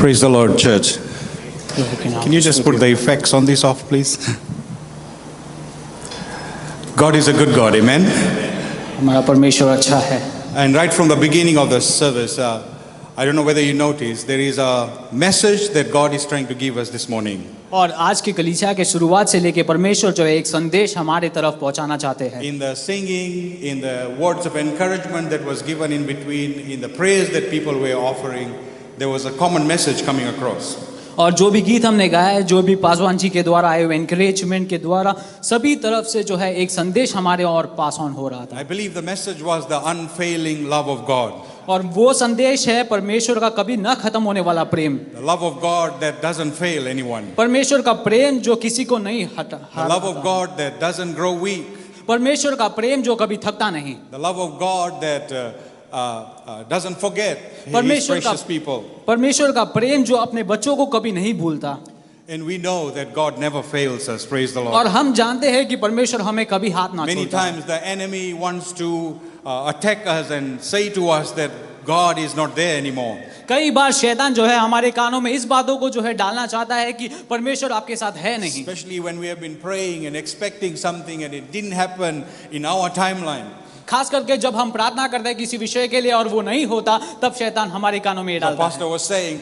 Praise the Lord, church. प्रभु के नाम Can you just put the effects on this off, please? God is a good God, amen? हमारा परमेश्वर अच्छा है। And right from the beginning of the service, I don't know whether you noticed, there is a message that God is trying to give us this morning. और आज की कलीसिया के शुरुआत से लेके परमेश्वर जो है एक संदेश हमारे तरफ पहुंचाना चाहते हैं। In the singing, in the words of encouragement that was given in between, in the prayers that people were offering, there was a common message coming across. और जो भी गीत हमने गाया है, जो भी पासवान जी के द्वारा आए हुए एनकरेजमेंट के द्वारा सभी तरफ से जो है एक संदेश हमारे और पास ऑन हो रहा था। I believe the message was the unfailing love of God. और वो संदेश है परमेश्वर का कभी न खत्म होने वाला प्रेम। The love of God that doesn't fail anyone. परमेश्वर का प्रेम जो किसी को नहीं The love of God that doesn't grow weak. परमेश्वर का प्रेम जो कभी थकता नहीं। The love of God that doesn't forget His परमेश्वर precious people. परमेश्वर का प्रेम जो अपने बच्चों को कभी नहीं भूलता। And we know that God never fails us. Praise the और Lord. हम जानते हैं कि परमेश्वर हमें कभी हाथ ना Many छोड़ता। times the enemy wants to attack us and say to us that God is not there anymore. कई बार शैतान जो है हमारे कानों में इस बातों को जो है डालना चाहता है कि परमेश्वर आपके साथ है नहीं। Especially when we have been praying and expecting something and it didn't happen in our timeline. खास करके जब हम प्रार्थना करते हैं किसी विषय के लिए और वो नहीं होता, तब शैतान हमारे कानों में ये The डालता है। pastor was saying,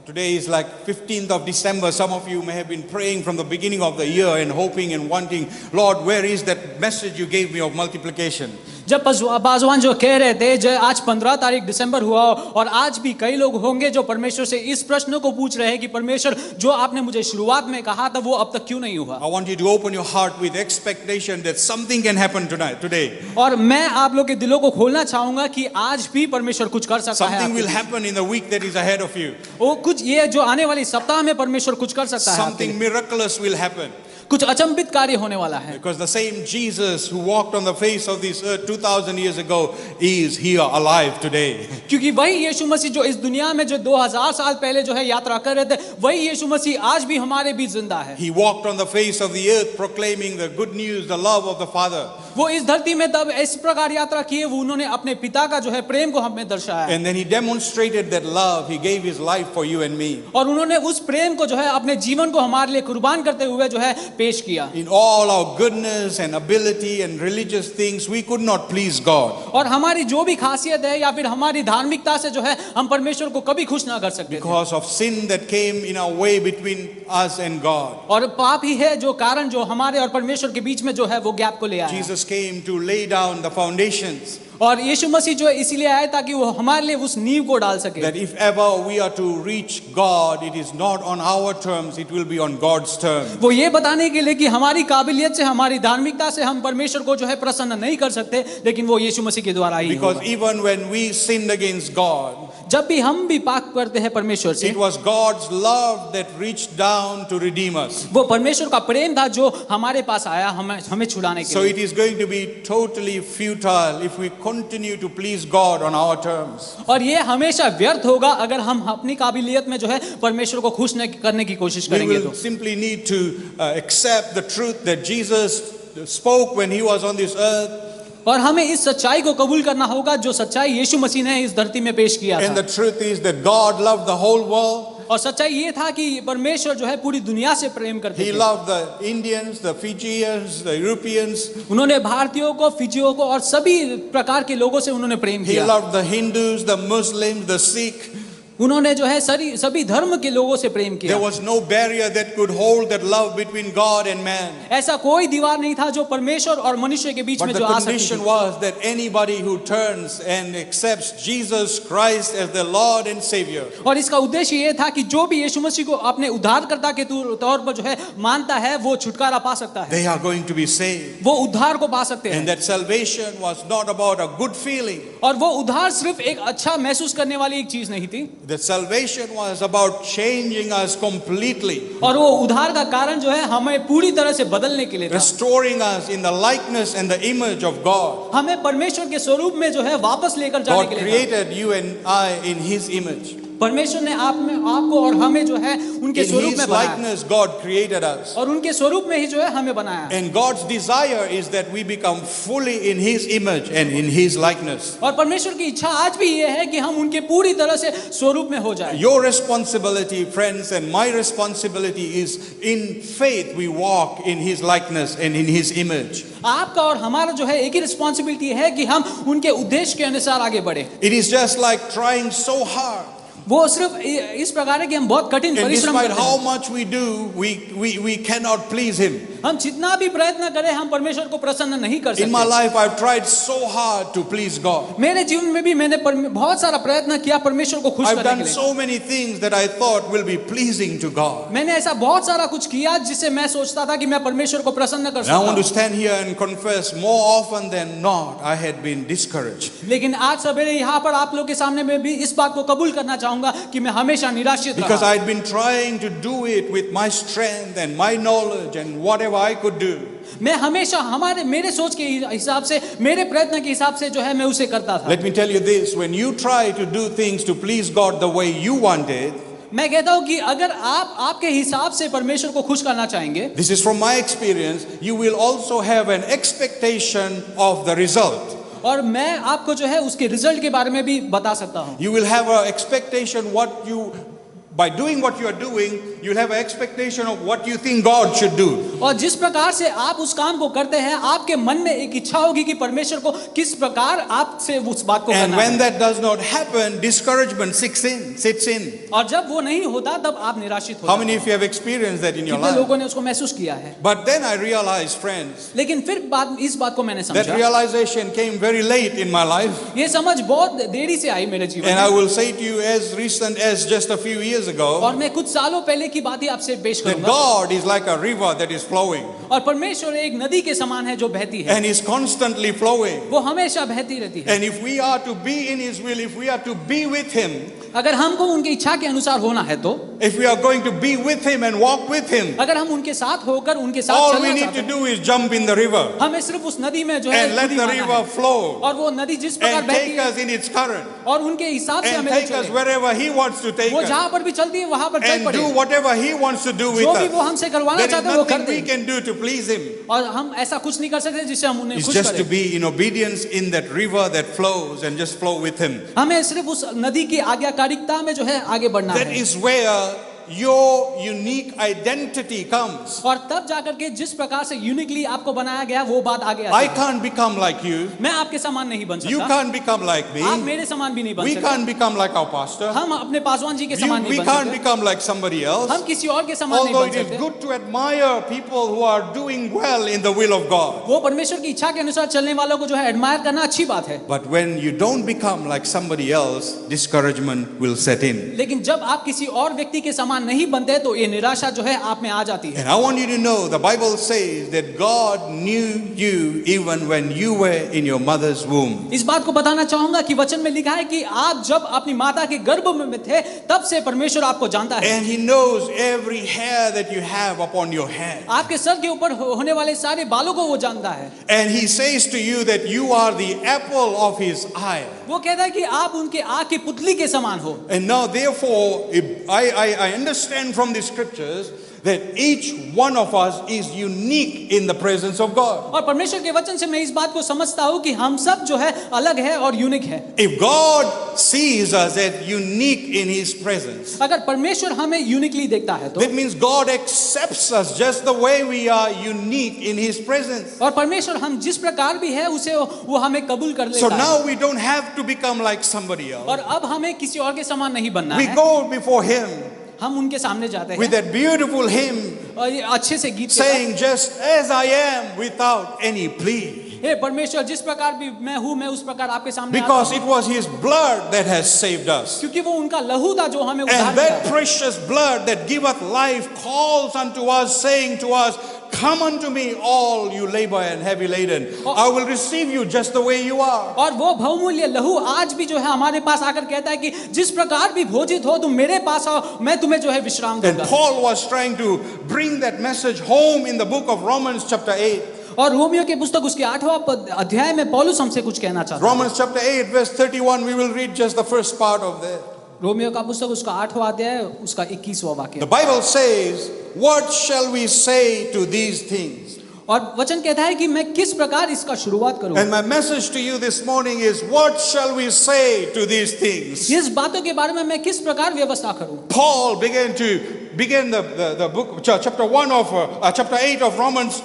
today is like 15th of December. Some of you may have been praying from the beginning of the year and hoping and wanting, Lord, where is that message you gave me of multiplication? जब पासवान जो कह रहे थे जो आज 15 तारीख दिसंबर हुआ और आज भी कई लोग होंगे जो परमेश्वर से इस प्रश्न को पूछ रहे हैं कि परमेश्वर जो आपने मुझे शुरुआत में कहा था वो अब तक क्यों नहीं हुआ। I want you to open your heart with expectation that something can happen today. और मैं आप लोग के दिलों को खोलना चाहूंगा कि आज भी परमेश्वर कुछ कर सकता है। Something will happen in the week that is ahead of you. वो कुछ ये जो आने वाली सप्ताह में परमेश्वर कुछ कर सकता है। Something miraculous will happen. कुछ अचंभित कार्य होने वाला है। Because the same Jesus who walked on the face of this earth 2000 years ago is here alive today. क्योंकि वही यीशु मसीह जो इस दुनिया में जो 2000 साल पहले जो है यात्रा कर रहे थे, वही यीशु मसीह आज भी हमारे बीच जिंदा है। He walked on the face of the earth proclaiming the good news, the love of the Father. वो इस धरती में तब इस प्रकार यात्रा किए, वो उन्होंने अपने पिता का जो है प्रेम को हमें दर्शाया। And then he demonstrated that love. He gave his life for you and me. और उन्होंने उस प्रेम को जो है अपने जीवन को हमारे लिए कुर्बान करते हुए जो है पेश किया। In all our goodness and ability and religious things, we could not please God. और हमारी जो भी खासियत है या फिर हमारी धार्मिकता से जो है हम परमेश्वर को कभी खुश ना कर सकते थे। Because of sin that came in our way between us and God. और पाप ही है जो कारण जो हमारे और परमेश्वर के बीच में जो है वो गैप को ले आया। Jesus came to lay down the foundations. और यीशु मसीह जो है इसीलिए आया ताकि वो हमारे लिए उस नींव को डाल सके। That if ever we are to reach God, it is not on our terms, it will be on God's terms. वो ये बताने के लिए कि हमारी काबिलियत से हमारी धार्मिकता से हम परमेश्वर को जो है प्रसन्न नहीं कर सकते, लेकिन वो यीशु मसीह के द्वारा ही Because होगा। even when we sinned against God, जब भी हम भी पाप करते हैं परमेश्वर से, it was God's love that reached down to redeem us. वो परमेश्वर का प्रेम था जो हमारे पास आया हमें छुड़ाने के So लिए। it is going to be totally futile if we continue to please God on our terms. और ये हमेशा व्यर्थ होगा अगर हम अपनी काबिलियत में जो है परमेश्वर को खुश करने की कोशिश We करेंगे will तो। simply need to accept the truth that Jesus spoke when he was on this earth. और हमें इस सच्चाई को कबूल करना होगा जो सच्चाई यीशु मसीह ने इस धरती में पेश किया And था। the truth is that God loved the whole world. और सच्चाई ये था कि परमेश्वर जो है पूरी दुनिया से प्रेम करते He थे। loved the Indians, the Fijians, the Europeans. उन्होंने भारतीयों को, फिजियों को और सभी प्रकार के लोगों से उन्होंने प्रेम He किया। loved the Hindus, the Muslims, the Sikh. उन्होंने जो है सभी धर्म के लोगों से प्रेम There किया। was no barrier that could hold that love between God and man. ऐसा कोई दीवार नहीं था जो परमेश्वर और मनुष्य के बीच But में the जो आ सकती condition थी। was that anybody who turns and accepts Jesus Christ as their Lord and Savior, और इसका उद्देश्य ये था कि जो भी यीशु मसीह को अपने उद्धारकर्ता के तौर पर जो है मानता है वो छुटकारा पा सकता है, they are going to be saved. वो उद्धार को पा सकते And हैं। that salvation was not about a good feeling. और वो उद्धार सिर्फ एक अच्छा महसूस करने वाली एक चीज नहीं थी। That salvation was about changing us completely, और वो उद्धार का कारण जो है हमें पूरी तरह से बदलने के लिए था। restoring us in the likeness and the image of God. हमें परमेश्वर के स्वरूप में जो है वापस लेकर जाने God के लिए था। created you and I in His image. परमेश्वर ने आपको और हमें जो है उनके In स्वरूप His में बनाया likeness, God created us. और उनके स्वरूप में ही जो है हमें बनाया। And God's desire is that we become fully in His image and in His likeness. और परमेश्वर की इच्छा आज भी ये है कि हम उनके पूरी तरह से स्वरूप में हो जाएं। Your responsibility, friends, and my responsibility is in faith we walk in His likeness and in His image. आपका और हमारा जो है एक ही रिस्पॉन्सिबिलिटी है कि हम उनके उद्देश्य के अनुसार आगे बढ़े। It is just like trying so hard. वो सिर्फ इस प्रकार है कि हम बहुत कठिन And परिश्रम despite करते how हैं। much we do, we cannot please Him. हम जितना भी प्रयत्न करें हम परमेश्वर को प्रसन्न नहीं कर In my सकते। life, I've tried so hard to please God. मेरे जीवन में भी मैंने बहुत सारा प्रयत्न किया परमेश्वर को खुश I've करने done के लिए। so many things that I thought will be pleasing to God. मैंने ऐसा बहुत सारा कुछ किया जिससे मैं सोचता था कि मैं परमेश्वर को प्रसन्न कर And I want to सकता हूँ। stand here and confess, more often than not, I had been discouraged. लेकिन आज सवेरे यहाँ पर आप लोग के सामने मैं भी इस बात को कबूल करना चाहूंगा कि मैं हमेशा निराशित Because रहा। I'd been trying to do it with my strength and my knowledge and whatever I could do. मैं हमेशा मेरे सोच के हिसाब से, मेरे प्रयत्न के हिसाब से जो है मैं उसे करता था। Let me tell you this, when you try to do things to please God the way you wanted, मैं कहता हूँ कि अगर आप आपके हिसाब से परमेश्वर को खुश करना चाहेंगे, this is from my experience, you will also have an expectation of the result. और मैं आपको जो है उसके रिजल्ट के बारे में भी बता सकता हूँ। You will have an expectation by doing what you are doing, you'll have an expectation of what you think God should do. और जिस प्रकार से आप उस काम को करते हैं, आपके मन में एक इच्छा होगी कि परमेश्वर को किस प्रकार आपसे उस बात को And करना when है। that does not happen, discouragement sits in. और जब वो नहीं होता तब आप निराशित How होते many हैं। of you have experienced that in your कितने life? लोगों ने उसको महसूस किया है। But then I realized, friends, लेकिन फिर इस बात को मैंने that समझा। realization came very late in my life. ये समझ बहुत देरी से आई मेरे जीवन And I में। will say to you, as recent as just a few years और ago, मैं कुछ सालों पहले की बात ही आपसे पेश that करूंगा। God is like a river that is flowing. और परमेश्वर एक नदी के समान है जो बहती है। And is constantly flowing. वो हमेशा बहती रहती है। And if we are to be in His will, if we are to be with Him, अगर हमको उनकी इच्छा के अनुसार होना है तो, if we are going to be with Him and walk with Him, अगर हम उनके साथ होकर उनके साथ all we चलना need चाहते to हैं, do is jump in the river हमें सिर्फ उस नदी में जो है and let कूदी the मारना river है। flow और वो नदी जिस प्रकार and बहती take है us in its current और उनके हिसाब से and हमें ले take us चले। wherever He wants to take वो us जहाँ पर भी चलती है वहाँ पर चल and पड़े। do whatever He wants to do with जो भी वो us. हमसे करवाना There is चाहते हैं वो कर nothing we they. can do to please Him. और हम ऐसा कुछ नहीं कर सकते जिससे हम उन्हें It's खुश just to करें। be in obedience in that river that flows and just flow with Him. हमें सिर्फ उस नदी की आज्ञाकारिता में जो है आगे बढ़ना That है। is where your unique identity comes. और तब जाकर के जिस प्रकार से यूनिकली आपको बनाया गया वो बात आगे आती I है। can't become like you. मैं आपके समान नहीं बन You सकता, can't become like आप me. मेरे समान भी नहीं बन We सकते, can't become like our pastor. हम अपने पासवान जी के समान We नहीं बन can't सकते, become like somebody else. हम किसी और के समान नहीं Although बन it is सकते। good to admire people who are doing well in the will of God. वो परमेश्वर की इच्छा के अनुसार चलने वालों को जो है एडमायर करना अच्छी बात है। But when you don't become like somebody else, discouragement will set in. लेकिन जब आप किसी और व्यक्ति के समान नहीं बनते तो ये निराशा जो है आप में आ जाती है। And I want you to know, the Bible says that God knew you even when you were in your mother's womb. इस बात को बताना चाहूंगा कि वचन में लिखा है कि आप जब अपनी माता के गर्भ में थे तब से परमेश्वर आपको जानता है। And He knows every hair that you have upon your head. आपके सर के ऊपर होने वाले सारे बालों को वो जानता है। And He says to you that you are the apple of His eye. वो कहता है कि आप उनके आँख की पुतली के समान हो। And now therefore, I understand from the scriptures that each one of us is unique in the presence of God. और परमेश्वर के वचन से मैं इस बात को समझता हूँ कि हम सब जो है अलग है और यूनिक है। If God sees us as unique in His presence, अगर परमेश्वर हमें यूनिकली देखता है तो that means God accepts us just the way we are unique in His presence. और परमेश्वर हम जिस प्रकार भी है उसे वो हमें कबूल कर So लेता है। now we don't have to become like somebody else. और अब हमें किसी और के समान नहीं बनना We है। go before Him हम उनके सामने जाते with हैं that beautiful hymn और ये अच्छे से गीत के saying, just as I am, without any plea. साथ, हे परमेश्वर जिस प्रकार भी मैं हूँ मैं उस प्रकार आपके सामने आता Because हूँ। it was His blood that has saved us. क्योंकि वो उनका लहू था जो हमें उद्धार And that दिया। precious blood that giveth life calls unto us, saying to us, come unto me, all you labor and heavy laden. I will receive you just the way you are. और वो बहुमूल्य लहू आज भी जो है हमारे पास आकर कहता है कि जिस प्रकार भी भोजित हो तुम मेरे पास आओ, मैं तुम्हें जो है विश्राम And दूंगा। Paul was trying to bring that message home in the book of Romans chapter 8. और रोमियो के पुस्तक उसके 8वां अध्याय में पौलुस हमसे कुछ कहना चाहता है। Romans chapter 8 verse 31, we will read just the first part of that. Romeo का पुस्तक उसका 8वां अध्याय उसका 21वां वाक्य। The Bible says, "What shall we say to these things?" और वचन कहता है कि मैं किस प्रकार इसका शुरुआत करूं। And my message to you this morning is, what shall we say to these things? इस बातों के बारे में मैं किस प्रकार व्यवस्था करूं। Paul began the book, chapter 1 of chapter 8 of Romans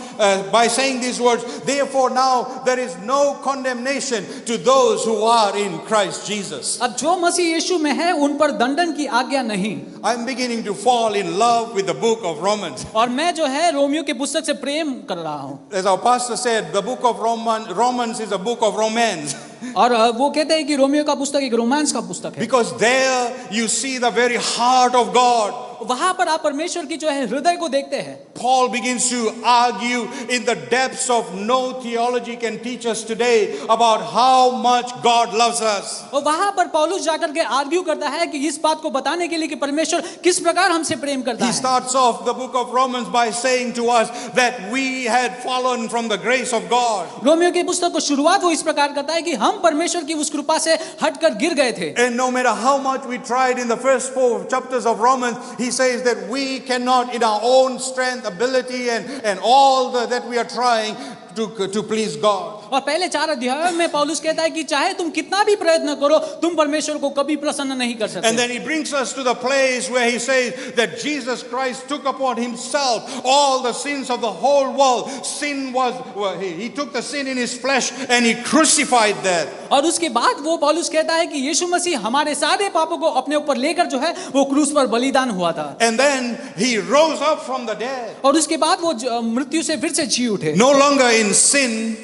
by saying these words, "Therefore now there is no condemnation to those who are in Christ Jesus." अब जो मसीह यीशु में है उन पर दंडन की आज्ञा नहीं। I'm beginning to fall in love with the book of Romans. और मैं जो है रोमियो के पुस्तक से प्रेम कर रहा हूं। As our pastor said, the book of Romans is a book of romance. और वो कहते हैं कि रोमियो का पुस्तक एक रोमांस का पुस्तक है। Because there you see the very heart of God. वहां पर आप परमेश्वर की जो है हृदय को देखते हैं। Paul begins to argue in the depths of no theology can teach us today about how much God loves us. और वहां पर पौलुस जाकर के आर्ग्यू करता है कि इस बात को बताने के लिए कि परमेश्वर किस प्रकार हमसे प्रेम करता He है। starts off the book of Romans by saying to us that we had fallen from the grace of God. Romeo की पुस्तक को शुरुआत वो इस प्रकार करता है कि हम परमेश्वर की उस कृपा से हटकर गिर गए थे। And no matter how much we tried in the first 4 chapters of Romans, he says that we cannot in our own strength, ability and all that we are trying to please God. और पहले 4 अध्यायों में पौलुस कहता है कि चाहे तुम कितना भी प्रयत्न करो तुम परमेश्वर को कभी प्रसन्न नहीं कर सकते। And then he brings us to the place where he says that Jesus Christ took upon himself all the sins of the whole world. He took the sin in his flesh and he crucified that. और उसके बाद वो पौलुस कहता है कि यीशु मसीह हमारे सारे पापों को अपने ऊपर लेकर जो है वो क्रूस पर बलिदान हुआ था। And then he rose up from the dead. और उसके बाद वो मृत्यु से फिर से जी उठे। No longer in sin,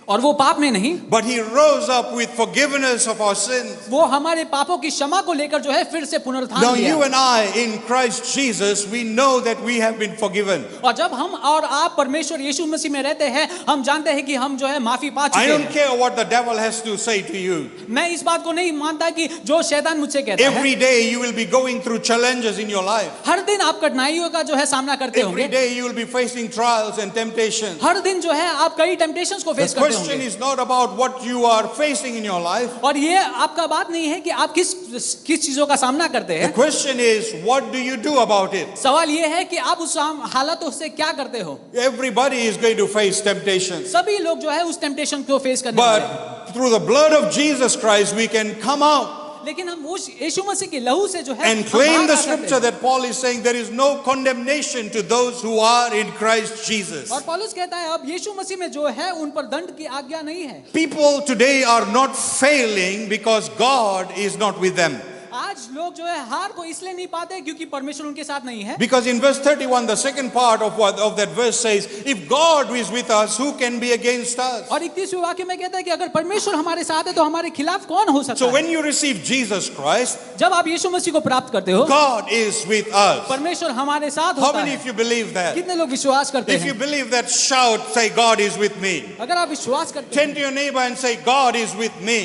और वो पाप में नहीं, but he rose up with forgiveness of our sins. वो हमारे पापों की क्षमा को लेकर जो है फिर से पुनरुत्थान Now किया। you and I in Christ Jesus, we know that we have been forgiven. और जब हम और आप परमेश्वर यीशु मसीह में रहते हैं हम जानते हैं कि हम जो है माफी पा चुके I don't हैं। care what the devil has to say to you. मैं इस बात को नहीं मानता कि जो शैतान मुझसे कहता है। Every day you will be going through challenges in your life. हर दिन आप कठिनाइयों का जो है सामना करते Every होंगे। day you will be facing trials and temptations. हर दिन जो है आप कई टेम्पटेशंस को The फेस करते question होंगे। is not about what you are facing in your life. और ये आपका बात नहीं है कि आप किस चीजों का सामना करते The हैं। question is, what do you do about it? सवाल ये है कि आप उस हालातों से क्या करते हो। Everybody is going to face temptations. सभी लोग जो है उस टेम्पटेशन को फेस करने वाले हैं। But through the blood of Jesus Christ, we can come out लेकिन हम उस यीशु मसीह के लहू से जो है and हम claim बाहर the आ सकते scripture हैं। that Paul is saying there is no condemnation to those who are in Christ Jesus. और पौलुस कहता है अब यीशु मसीह में जो है उन पर दंड की आज्ञा नहीं है। People today are not failing because God is not with them. आज लोग जो है हार को इसलिए नहीं पाते क्योंकि परमेश्वर उनके साथ नहीं है। Because in verse 31, the second part of that verse says, if God is with us, who can be against us? और 31वें वाक्य में कहता है कि अगर परमेश्वर हमारे साथ है तो हमारे खिलाफ कौन हो सकता So है। when you receive Jesus Christ, जब आप यीशु मसीह को प्राप्त करते हो God is with us. परमेश्वर हमारे साथ How होता many है। of you believe that? कितने लोग विश्वास करते If you हैं। believe that, shout, say, God is with me. अगर आप विश्वास करते Turn to your neighbor and say, God is with me.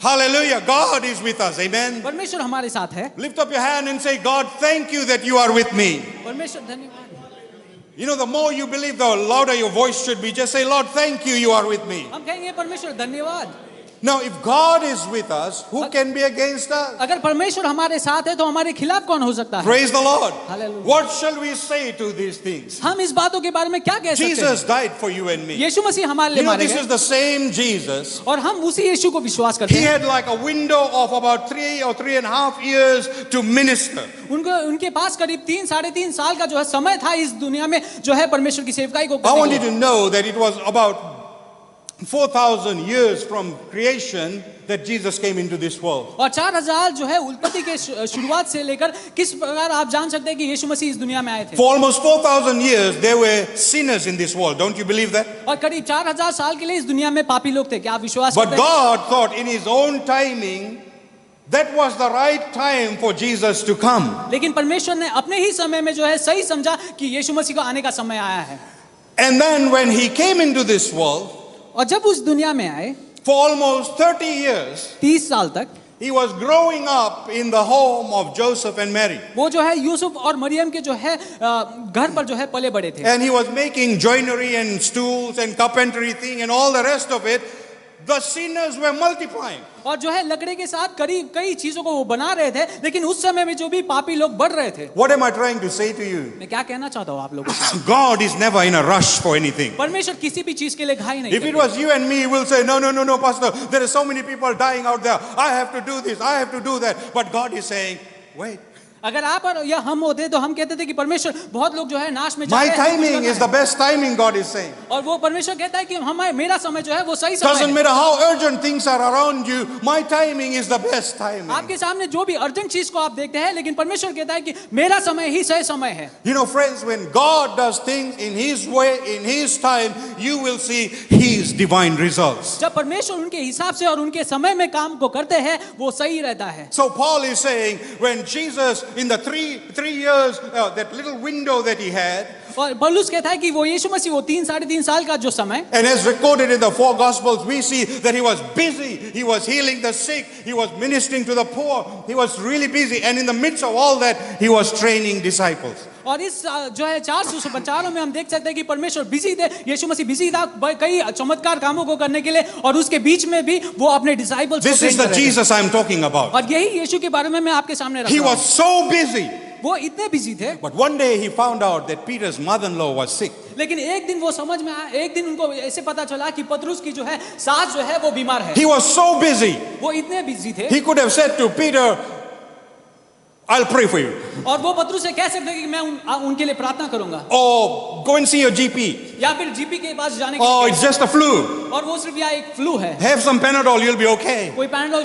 Hallelujah. God is with us. Amen. हैं परमेश्वर हमारे साथ है। Lift up your hand and say, God, thank you that you are with me. परमेश्वर धन्यवाद। You know, the more you believe, the louder your voice should be. Just say, Lord, thank you, you are with me. हम कहेंगे परमेश्वर धन्यवाद। Now, if God is with us, who can be against us? अगर परमेश्वर हमारे साथ है तो हमारे खिलाफ कौन हो सकता है। Praise the Lord. Hallelujah. What shall we say to these things? हम इस बातों के बारे में क्या कह सकते हैं। Jesus died for you and me. यीशु मसीह हमारे You लिए know, मारे this गए is the same Jesus. और हम उसी यीशु को विश्वास करते He हैं। had like a window of about 3 or 3.5 years to minister. उनके पास करीब 3-3.5 साल का जो है समय था इस दुनिया में जो है परमेश्वर की सेवकाई को I want करने you के to लिए। know that it was about 4,000 years from creation that Jesus came into this world. और 4000 जो है उत्पत्ति के शुरुआत से लेकर किस प्रकार आप जान सकते हैं कि यीशु मसीह इस दुनिया में आए थे। For almost 4,000 years, there were sinners in this world. Don't you believe that? और करीब 4000 साल के लिए इस दुनिया में पापी लोग थे। क्या आप विश्वास But करते हैं? God thought in His own timing that was the right time for Jesus to come. लेकिन परमेश्वर ने अपने ही समय में जो है सही समझा कि यीशु मसीह को आने का समय आया है। And then when He came into this world, और जब उस दुनिया में आए for almost 30 years, 30 साल तक He was growing up in the home of Joseph and Mary. वो जो है यूसुफ और मरियम के जो है घर पर जो है पले बड़े थे। And he was making joinery and stools and carpentry thing and all the rest of it. the sinners were multiplying. और जो है लकड़े के साथ करीब कई चीजों को वो बना रहे थे, लेकिन उस समय में जो भी पापी लोग बढ़ रहे थे। What am I trying to say to you? मैं क्या कहना चाहता हूँ आप लोगों को? God is never in a rush for anything. परमेश्वर किसी भी चीज के लिए घाई नहीं If it करता। was you and me, we'll say, no, pastor, there are so many people dying out there. I have to do this, I have to do that. But God is saying, wait. अगर आप और या हम होते तो हम कहते थे कि परमेश्वर बहुत लोग जो है नाश में जा My रहे हैं, timing is the best timing, God is saying. और वो परमेश्वर कहता है कि हमारे मेरा समय जो है वो सही समय Doesn't है। matter how urgent things are around you, my timing is the best timing. आपके सामने जो भी अर्जेंट चीज को आप देखते हैं, लेकिन परमेश्वर कहता है कि मेरा समय ही सही समय है। You know, friends, when God does things in His way, in His time, you will see His divine results. जब परमेश्वर उनके हिसाब से और उनके समय में काम को करते हैं, वो सही रहता है। So Paul is saying, when Jesus, in the three years, that little window that he had, और पौलुस कहता है कि वो यीशु मसीह वो 3-3.5 साल का जो समय, and as recorded in the 4 Gospels, we see that he was busy. He was healing the sick. He was ministering to the poor. He was really busy. And in the midst of all that, he was training disciples. और इस जो है 4 सुसमाचारों में हम देख सकते हैं कि परमेश्वर बिजी थे, यीशु मसीह बिजी था कई चमत्कार कामों को करने के लिए, और उसके बीच में भी वो अपने डिसाइपल्स को This is ट्रेन the कर रहे थे। Jesus I'm talking about. और यही यीशु के बारे में मैं आपके सामने रख He रहा हूं। was so busy. वो इतने बिजी थे, But one day he found out that Peter's mother-in-law was sick. लेकिन एक दिन वो समझ में आया, एक दिन उनको ऐसे पता चला कि पतरुस की जो है सास जो है वो बीमार है। He was so busy. वो इतने बिजी थे, He could have said to Peter, I'll pray for you. और वो पतरुस से कह सकते कि मैं उनके लिए प्रार्थना करूंगा, Or go and see your GP. या फिर जीपी के पास जाने के Oh, लिए, it's just a flu. और वो सिर्फ यहाँ एक फ्लू है, Have some Panadol, you'll be okay. कोई पैनाडोल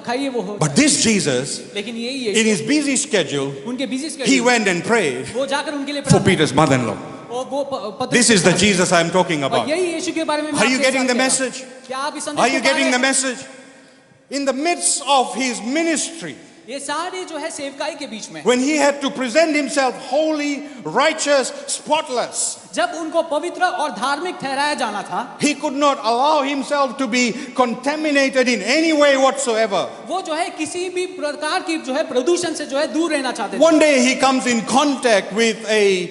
खाइए वो हो। But this Jesus, लेकिन यही in यीशु his busy schedule, उनके busy he schedule, went and prayed वो जाकर उनके लिए for प्रार्थना, Peter's mother-in-law. और वो पतरुस This is the Jesus I'm talking और about. यही यीशु के बारे में मैं Are you आपके getting साथ the कह रहा हूं। message? क्या आप इस संदेश Are को you पा getting रहे the हैं? message? In the midst of his ministry, ये सारे जो है सेवकाई के बीच में, when he had to present himself holy, righteous, spotless, जब उनको पवित्र और धार्मिक ठहराया जाना था, he could not allow himself to be contaminated in any way whatsoever. वो जो है किसी भी प्रकार की जो है प्रदूषण से जो है दूर रहना चाहते थे। One day he comes in contact with a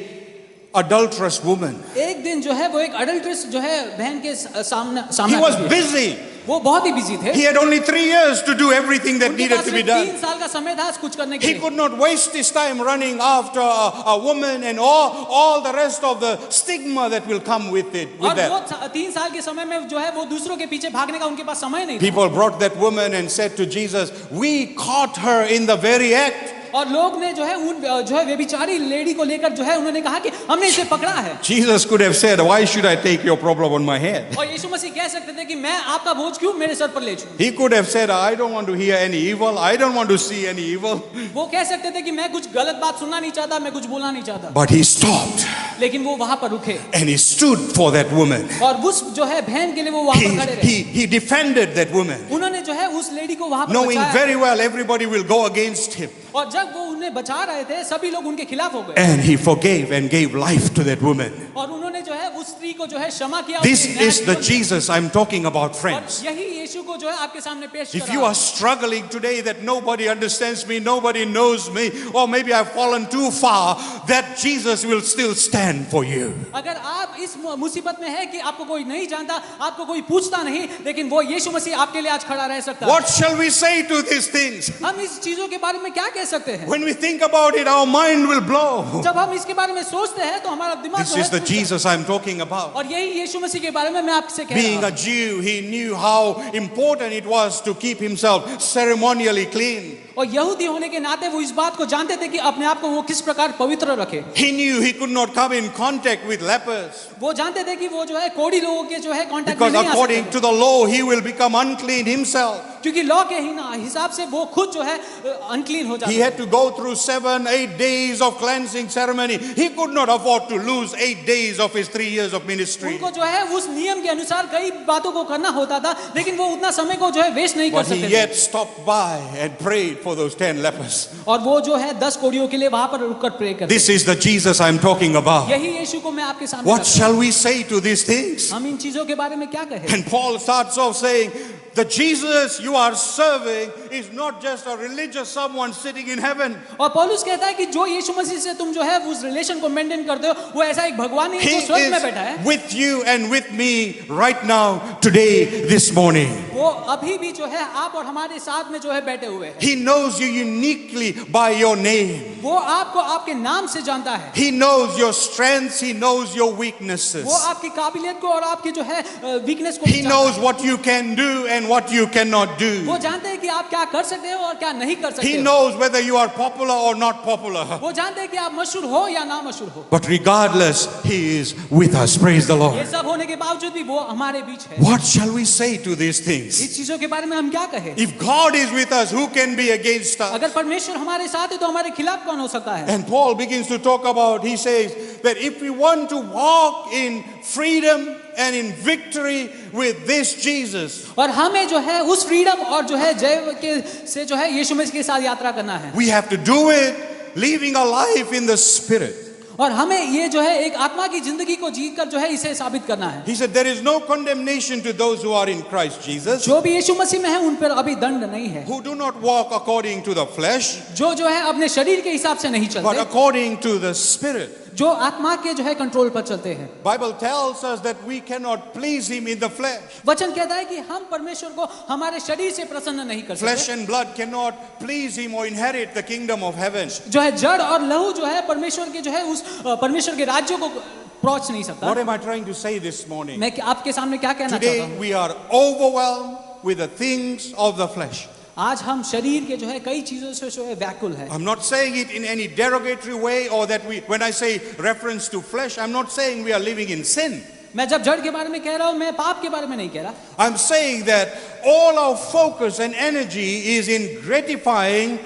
adulterous woman. एक दिन जो है वो एक अडल्ट्रेस जो है बहन के सामने He सामने was आती है। busy. वो बहुत ही बिजी थे, He had only 3 years to do everything that उनके needed पास to be सिर्फ done. 3 साल का समय था कुछ करने के He लिए, could not waste his time running after a woman and all the rest of the stigma that will come with it. With और वो that. 3 साल के समय में जो है वो दूसरों के पीछे भागने का उनके पास समय नहीं था। People brought that woman and said to Jesus, "We caught her in the very act." और लोग ने जो है उन जो है व्यभिचारी लेडी को लेकर जो है उन्होंने कहा कि हमने इसे पकड़ा है। Jesus could have said, "Why should I take your problem on my head?" और यीशु मसीह कह सकते थे कि मैं आपका बोझ क्यों मेरे सर पर ले चूं। He could have said, "I don't want to hear any evil. I don't want to see any evil." वो कह सकते थे कि मैं कुछ गलत बात सुनना नहीं चाहता, मैं कुछ बोलना नहीं चाहता, But he stopped लेकिन वो वहां पर रुके and he stood for that woman. और उस जो है बहन के लिए वो वहां He, पर खड़े रहे। he defended that woman, उन्होंने जो है उस लेडी को वहां पर knowing बचाया, very well everybody will go against him. और जब वो उन्हें बचा रहे थे सभी लोग उनके खिलाफ हो गए, And he forgave and gave life to that woman. और उन्होंने जो है उस स्त्री को जो है क्षमा किया। This उसके न्याय is the को- Jesus I'm talking about, और friends. यही यीशु को जो है आपके सामने पेश If कर you रहा are struggling today that nobody understands me, nobody knows me, or maybe I've fallen too far, that Jesus will still stand for you. अगर आप इस मुसीबत में है कि आपको कोई नहीं जानता, आपको कोई पूछता नहीं, लेकिन वो यीशु मसीह आपके लिए आज खड़ा रह सकता है। What shall we say to these things? हम इस चीजों के बारे में क्या कह सकते हैं? When we think about it, our mind will blow. जब हम इसके बारे में सोचते हैं तो हमारा दिमाग This जो is the है, Jesus I'm talking about. और यही यीशु मसीह के बारे में मैं आपसे कह Being रहा a Jew, he knew how important it was to keep himself ceremonially clean. हूँ। और यहूदी होने के नाते वो इस बात को जानते थे कि अपने आप को वो किस प्रकार पवित्र रखे। He knew he could not come in contact with lepers, वो जानते थे कि वो जो है कोढ़ी लोगों के जो है कांटेक्ट में because नहीं आ according सकते, to the law, he will become unclean himself. क्योंकि लॉ के हिसाब से वो खुद जो है अनक्लीन हो जाते He had to go through 7-8 days of cleansing ceremony. He could not afford to lose 8 days of his 3 years of ministry. उनको जो है उस नियम के अनुसार कई बातों को करना होता था, लेकिन वो उतना समय को जो है वेस्ट नहीं कर But he सकते थे। yet stopped by and prayed for those 10 lepers. और वो जो है 10 कोढ़ियों के लिए वहां पर रुककर प्रे करते। This is the Jesus I'm talking about. यही यीशु को मैं आपके सामने What रखता हूं। shall we say to these things? हम इन चीजों के बारे में क्या कहें? And Paul starts off saying, the Jesus you are serving is not just a religious someone sitting in heaven. और पौलुस कहता है कि जो यीशु मसीह से तुम जो है उस रिलेशन को मेंटेन करते हो, वो ऐसा एक भगवान ही है He जो स्वर्ग में बैठा है। is with you and with me right now, today, this morning. वो अभी भी जो है आप और हमारे साथ में जो है बैठे हुए हैं। He knows you uniquely by your name. वो आपको आपके नाम से जानता है। He knows your strengths, He knows your weaknesses. वो आपकी काबिलियत को और आपकी जो है वीकनेस को He knows what you can do and what you cannot do. वो जानते हैं कि आप क्या कर सकते हो और क्या नहीं कर सकते He हो। knows whether you are popular or not popular. वो जानते हैं कि आप मशहूर हो या ना मशहूर हो। But regardless, He is with us. Praise the ये Lord. सब होने के बावजूद भी वो हमारे बीच है। What shall we say to these things? इस चीजों के बारे में हम क्या कहें? If God is with us, who can be against us? अगर परमेश्वर हमारे साथ है तो हमारे खिलाफ कौन हो सकता है? And Paul begins to talk about, he says that if we want to walk in freedom and in victory with this Jesus, और हमें जो है उस फ्रीडम और जो है जय के से जो है यीशु मसीह के साथ यात्रा करना है। we have to do it living a life in the Spirit. और हमें ये जो है एक आत्मा की जिंदगी को जीकर जो है इसे साबित करना है। He said there is no condemnation to those who are in Christ Jesus, जो भी यीशु मसीह में है उन पर अभी दंड नहीं है। who do not walk according to the flesh, जो है अपने शरीर के हिसाब से नहीं but चलते, according to the Spirit. जो आत्मा के जो है कंट्रोल पर चलते हैं। Bible tells us that we cannot please Him in the flesh. वचन कहता है कि हम परमेश्वर को हमारे शरीर से प्रसन्न नहीं कर Flesh सकते। and blood cannot please Him or inherit the kingdom of heaven. जो है जड़ और लहू जो है परमेश्वर के जो है उस परमेश्वर के राज्य को पहुंच नहीं सकता। What am I trying to say this morning? मैं आपके सामने क्या कहना चाहता Today हूँ? we are overwhelmed with the things of the flesh. आज हम शरीर के जो है कई चीजों से जो है व्याकुल है। I'm not saying it in any derogatory way, or that when I say reference to flesh, I'm not saying we are living in sin. मैं जब जड़ के बारे में कह रहा हूँ, मैं पाप के बारे में नहीं कह रहा। I'm saying that all our focus and energy is in gratifying,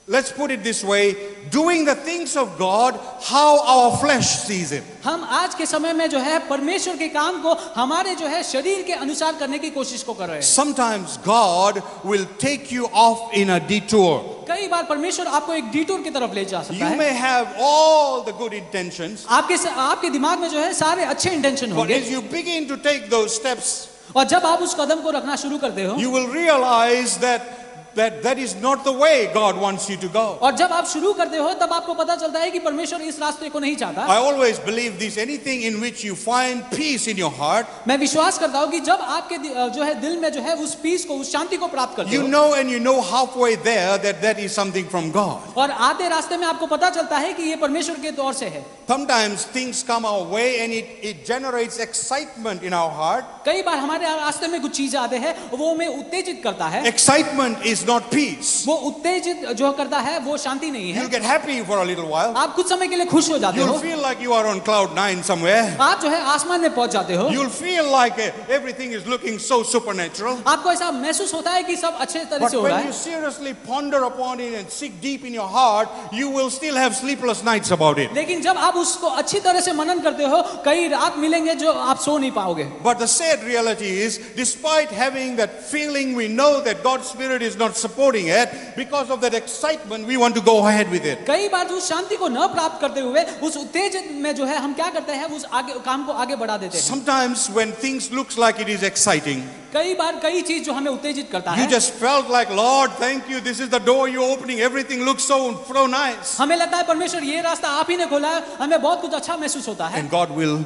let's put it this way, doing the things of God how our flesh sees it. हम आज के समय में जो है परमेश्वर के काम को हमारे जो है शरीर के अनुसार करने की कोशिश को कर रहे हैं। Sometimes God will take you off in a detour. कई बार परमेश्वर आपको एक डिटूर की तरफ ले जा सकता You है। may have all the good intentions, आपके दिमाग में जो है सारे अच्छे इंटेंशन but होंगे, as you begin to take those steps, और जब आप उस कदम को रखना शुरू करते हो, you will realize that is not the way God wants you to go. और जब आप शुरू करते हो तब आपको पता चलता है कि परमेश्वर इस रास्ते को नहीं चाहता। I always believe this, anything in which you find peace in your heart, मैं विश्वास करता हूँ कि जब आपके जो है दिल में जो है उस पीस को, उस शांति को प्राप्त करते you हो, know, and you know halfway there that is something from God. और आधे रास्ते में आपको पता चलता है कि ये परमेश्वर के तौर से है। Sometimes things come our way and it generates excitement in our heart. कई बार हमारे रास्ते में कुछ चीजें आते हैं, वो हमें उत्तेजित करता है। Excitement is not peace. वो उत्तेजित जो करता है वो शांति नहीं है। You'll get happy for a little while. आप कुछ समय के लिए खुश हो जाते हो, You'll feel like you are on cloud 9 somewhere. आप जो है आसमान में पहुंच जाते हो, You'll feel like everything is looking so supernatural. आपको ऐसा महसूस होता है कि सब अच्छे तरह But से हो रहा when you है। seriously ponder upon it and seek deep in your heart, you will still have sleepless nights about it. लेकिन जब आप उसको अच्छी तरह से मनन करते हो, कई रात मिलेंगे जो आप सो नहीं पाओगे। But the sad reality is, despite having that feeling, we know that God's Spirit is not supporting it. Because of that excitement, we want to go ahead with it. कई बार उस शांति को न प्राप्त करते हुए उस उत्तेजित में जो है हम क्या करते हैं, उस काम को आगे बढ़ा देते हैं। Sometimes when things looks like it is exciting, कई बार कई चीज जो हमें उत्तेजित करता you है, just felt like, Lord, thank you. This is the door you're opening. Everything looks so nice. हमें लगता है परमेश्वर ये रास्ता आप ही ने खोला है, हमें बहुत कुछ अच्छा महसूस होता है। And God will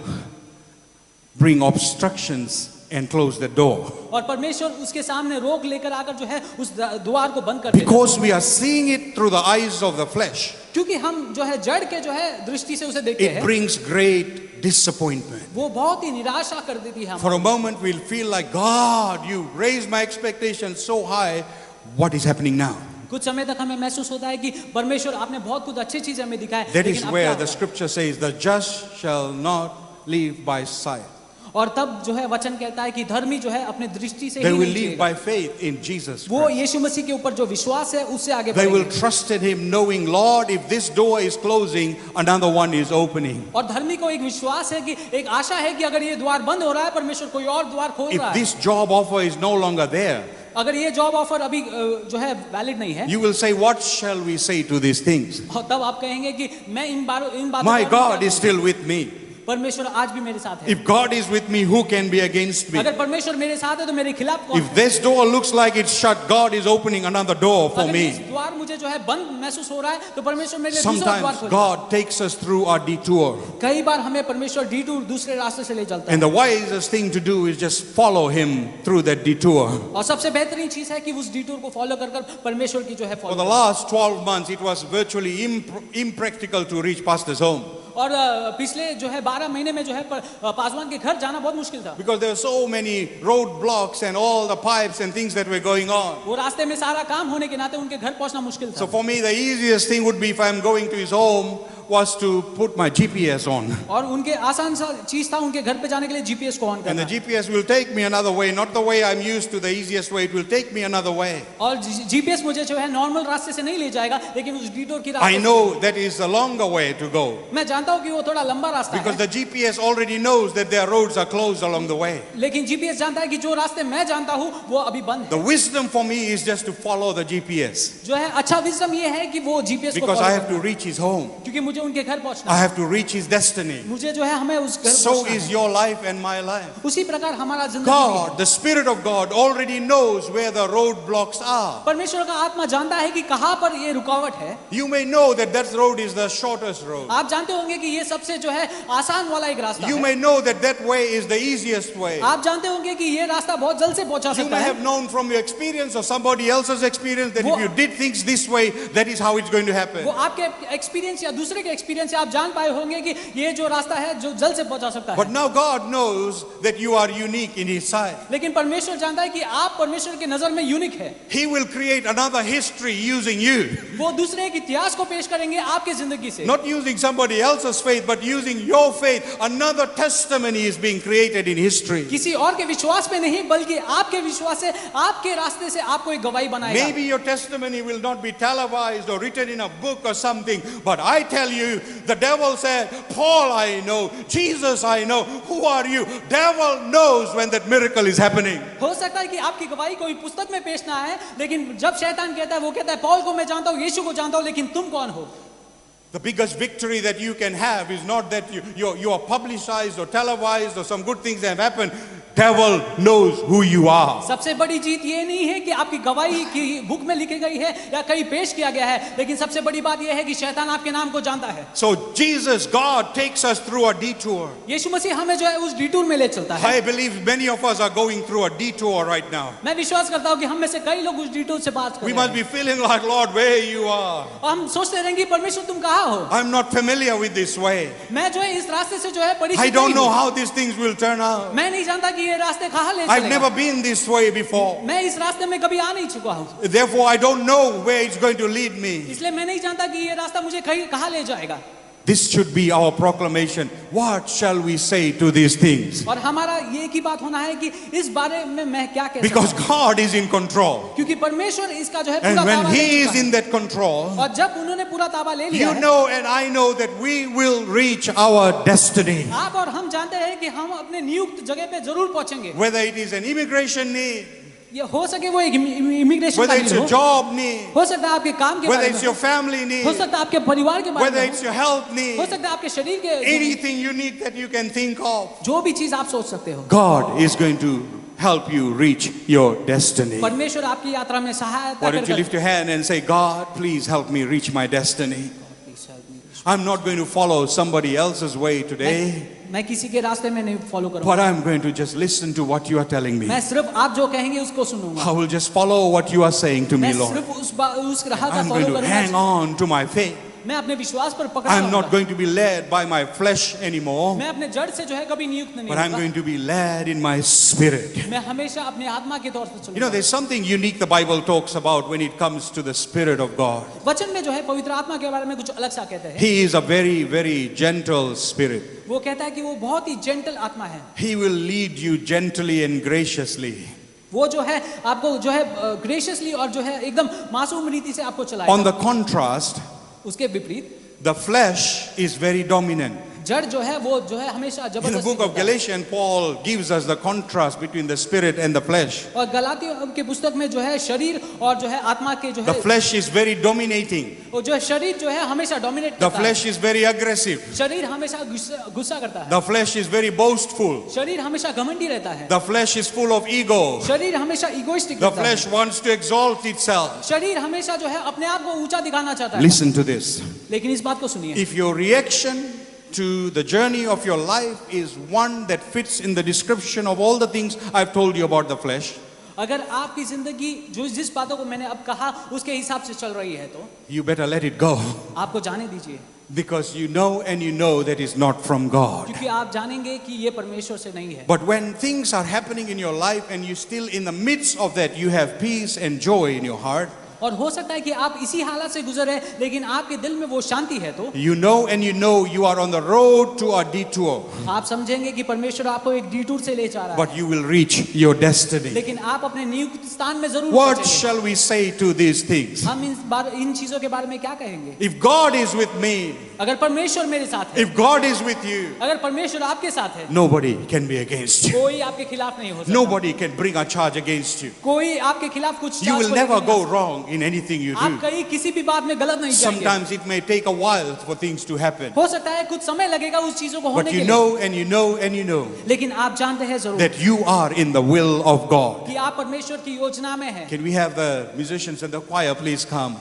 bring obstructions and close the door. और परमेश्वर उसके सामने रोक लेकर आकर जो है उस द्वार को बंद कर देता है। Because we are seeing it through the eyes of the flesh, क्योंकि हम जो है जड़ के जो है दृष्टि से उसे देखते it हैं, brings great disappointment. वो बहुत ही निराशा कर देती है। For a moment, we'll feel like, God, you raised my expectations so high. What is happening now? कुछ समय तक हमें महसूस होता है कि परमेश्वर आपने बहुत कुछ अच्छी चीजें हमें दिखाए, That लेकिन is अब where क्या the होगा? scripture says, the just shall not live by sight. और तब जो है वचन कहता है कि धर्मी जो है अपने दृष्टि से They ही will नहीं live जिएगा। by faith in Jesus वो Christ. यीशु मसीह के ऊपर जो विश्वास है उससे आगे They will बढ़ेंगे। trust in Him, knowing, Lord, if this door is closing, another one is opening. और धर्मी को एक विश्वास है कि एक आशा है कि अगर ये द्वार बंद हो रहा है, परमेश्वर कोई और द्वार खोल रहा If है। this job offer is no longer there, अगर ये जॉब ऑफर अभी जो है वैलिड नहीं है, you will say, what shall we say to these things? और तब आप कहेंगे कि मैं इन बातों My पर God is still with me. परमेश्वर आज भी मेरे साथ है। If God is with me, who can be against me? अगर परमेश्वर मेरे साथ है तो मेरे खिलाफ कौन If this door looks like it's shut, God is opening another door for अगर इस me. द्वार मुझे जो है बंद महसूस हो रहा है तो परमेश्वर मेरे लिए दूसरा द्वार Sometimes खोल God takes us through our detour. कई बार हमें परमेश्वर डिटूर दूसरे रास्ते से ले चलता है And the wisest thing to do is just follow Him through that detour. और सबसे बेहतरीन चीज है कि उस डिटूर को फॉलो कर परमेश्वर की जो है For the follow last 12 months, it was virtually impractical to reach Pastor's home और पिछले जो है 12 महीने में जो है पासवान के घर जाना बहुत मुश्किल था because there were so many roadblocks and all the pipes and things that were going on. वो रास्ते में सारा काम होने के नाते उनके घर पहुंचना मुश्किल था So for me, the easiest thing would be if I'm going to his home was to put my GPS on. और उनके आसान सा चीज था उनके घर पे जाने के लिए जीपीएस को ऑन And the करना GPS will take me another way, not the way I'm used to, the easiest way. It will take me another way. और जीपीएस मुझे जो है नॉर्मल रास्ते से नहीं ले जाएगा लेकिन उस डिटूर की I रास्ते know that is the longer way to go मैं जानता हूँ कि वो थोड़ा लंबा रास्ता because है the GPS already knows that their roads are closed along the way. लेकिन जीपीएस जानता है कि जो रास्ते मैं जानता हूँ वो अभी बंद The है wisdom for me is just to follow the GPS जो है अच्छा विजडम ये है कि वो जीपीएस को because follow I have to करना। reach his home. क्योंकि मुझे उनके घर पहुंचना I है have to reach his destiny. मुझे जो है हमें उस घर So पहुंचना is है। your life and my life. उसी प्रकार हमारा जिंदगी भी God, the Spirit of God, already knows where the roadblocks are. परमेश्वर का आत्मा जानता है कि कहाँ पर ये रुकावट है You may know that that road is the shortest road. आप जानते होंगे कि ये सबसे जो है आसान वाला एक रास्ता You है may know that that way is the easiest way. आप जानते होंगे कि ये रास्ता बहुत जल्द से पहुंचा You सकता may है have known from your experience or somebody else's experience that if you did things this way, that is how it's going to happen. वो आपके एक्सपीरियंस या दूसरे के एक्सपीरियंस से आप जान पाए होंगे कि ये जो रास्ता है जो जल्द से पहुंचा सकता But है now God knows that you are unique in His sight. लेकिन परमेश्वर जानता है कि आप परमेश्वर की नजर में यूनिक है He will create another history using you. वो दूसरे एक इतिहास को पेश करेंगे आपकी जिंदगी से Not using somebody else's faith, but using your faith. Another testimony is being created in history. किसी और के विश्वास पे नहीं बल्कि आपके विश्वास से आपके रास्ते से आपको एक गवाही बनाएगा Maybe your testimony will not be televised or written in a book or something, but I tell you, the devil said, Paul I know, Jesus I know, who are you? Devil knows when that miracle is happening. हो सकता है कि आपकी गवाही कोई पुस्तक में पेश ना आए लेकिन जब शैतान कहता है वो कहता है पौल को मैं जानता हूँ यीशु को जानता हूँ लेकिन तुम कौन हो The biggest victory that you can have is not that you are publicized or televised or some good things have happened. Devil knows who you are. सबसे बड़ी जीत ये नहीं है कि आपकी गवाही की बुक में लिखी गई है या कहीं पेश किया गया है लेकिन सबसे बड़ी बात यह है कि शैतान आपके नाम को जानता है So Jesus, God takes us through a detour. यीशु मसीह हमें जो है उस डिटूर में ले चलता है I believe many of us are going through a detour right now. मैं विश्वास करता हूँ कि हम में से कई लोग उस डिटूर से बात कर We रहे must हैं be feeling like, Lord, where you are. और हम सोचते रहेंगे परमेश्वर तुम कहाँ हो I'm not familiar with this way. मैं जो है इस रास्ते से जो है I परिचित don't नहीं know हूँ how these things will turn out. मैं नहीं जानता कि ये रास्ते कहाँ ले I've चलेगा never been this way before. मैं इस रास्ते में कभी आ नहीं चुका हूँ Therefore, I don't know where it's going to lead me. इसलिए मैं नहीं जानता कि ये रास्ता मुझे कहीं कहाँ ले जाएगा This should be our proclamation. What shall we say to these things? और हमारा ये एक ही बात होना है कि इस बारे में मैं क्या कह सकता Because हूँ God is in control. क्योंकि परमेश्वर इसका जो है And पूरा when ताबा ले He is चुका है। in that control, और जब उन्होंने पूरा ताबा ले लिया you है know and I know that we will reach our destiny. आप और हम जानते हैं कि हम अपने नियुक्त जगह पे जरूर पहुंचेंगे Whether it is an immigration need, ये हो सके वो एक इमिग्रेशन whether का it's need a हो job need, हो सकता है आपके काम के whether बारे it's में your family need, हो सकता है आपके परिवार के बारे whether में it's your health हो need, सकता है आपके शरीर के anything unique that you can think of, जो भी चीज आप सोच सकते हो God is going to help you reach your destiny. परमेश्वर आपकी यात्रा में सहायता Why don't you करेगा lift your hand and say, God, please help me reach my destiny. I'm not going to follow somebody else's way today, मैं किसी के रास्ते में नहीं फॉलो but करूंगा I'm going to just listen to what you are telling me. मैं सिर्फ आप जो कहेंगे उसको सुनूंगा I will just follow what you are saying to me, मैं Lord. सिर्फ उस राह का I'm going follow to hang करूंगा on to my faith. मैं अपने विश्वास पर पकड़ I'm not रहूंगा going to be led by my flesh anymore, मैं अपने जड़ से जो है कभी नियुक्त नहीं but I'm होगा going to be led in my spirit. मैं हमेशा अपनी आत्मा के तौर पर You know, चलूंगा there's something unique the Bible talks about when it comes to the Spirit of God. वचन में जो है पवित्र आत्मा के बारे में कुछ अलग सा कहते हैं He is a very, very gentle spirit. वो कहता है कि वो बहुत ही जेंटल आत्मा है He will lead you gently and graciously. वो जो है आपको जो है ग्रेशियसली और जो है एकदम मासूम रीति से आपको On चलाएगा the contrast, उसके विपरीत the flesh is very dominant. जड़ जो है वो जो है हमेशा In the जबरदस्ती book of करता है। Galatians, Paul gives us the contrast between the spirit and the flesh. और गलातियों के पुस्तक में जो है शरीर और जो है आत्मा के जो The है flesh is very dominating. वो जो है शरीर जो है हमेशा डोमिनेट The करता है। flesh is very aggressive. शरीर हमेशा गुस्सा करता है। The flesh is very boastful. शरीर हमेशा घमंडी रहता है। The flesh is full of ego. शरीर हमेशा इगोइस्टिक The रहता है। flesh wants to exalt itself. शरीर हमेशा जो है अपने आप को ऊंचा दिखाना चाहता है। Listen to this. लेकिन इस बात को सुनिए, If your reaction to the journey of your life is one that fits in the description of all the things I've told you about the flesh, अगर आपकी जिंदगी जो जिस बातों को मैंने अब कहा उसके हिसाब से चल रही है तो you better let it go. आपको जाने दीजिए, Because you know that is not from God. क्योंकि आप जानेंगे कि ये परमेश्वर से नहीं है। But when things are happening in your life and you still in the midst of that, you have peace and joy in your heart, और हो सकता है कि आप इसी हालत से गुजरे लेकिन आपके दिल में वो शांति है, तो you know you are on the road to a detour, आप समझेंगे कि परमेश्वर आपको एक डिटूर से ले जा रहा है, but you will reach your destiny. लेकिन आप अपने नियुक्त स्थान में जरूर What पहुंचेंगे। shall we say to these things? हम इन चीजों के बारे में क्या कहेंगे? If God is with me, अगर परमेश्वर मेरे साथ है, if God is with you, अगर परमेश्वर आपके साथ है, nobody can be against you. कोई आपके खिलाफ नहीं हो सकता। Nobody can bring a charge against you. कोई आपके खिलाफ कुछ You चार्ज will को never लेकर go नहीं आ wrong in anything you सकता। आप do. कहीं किसी भी बात में गलत नहीं जाएंगे। Sometimes it may take a while for things to happen. हो सकता है कुछ समय लगेगा उस चीजों को होने But के you लिए, know and you know and you know लेकिन आप जानते हैं जरूर that you are in the will of God. कि आप परमेश्वर की योजना में हैं। Can we have the musicians and the choir please come?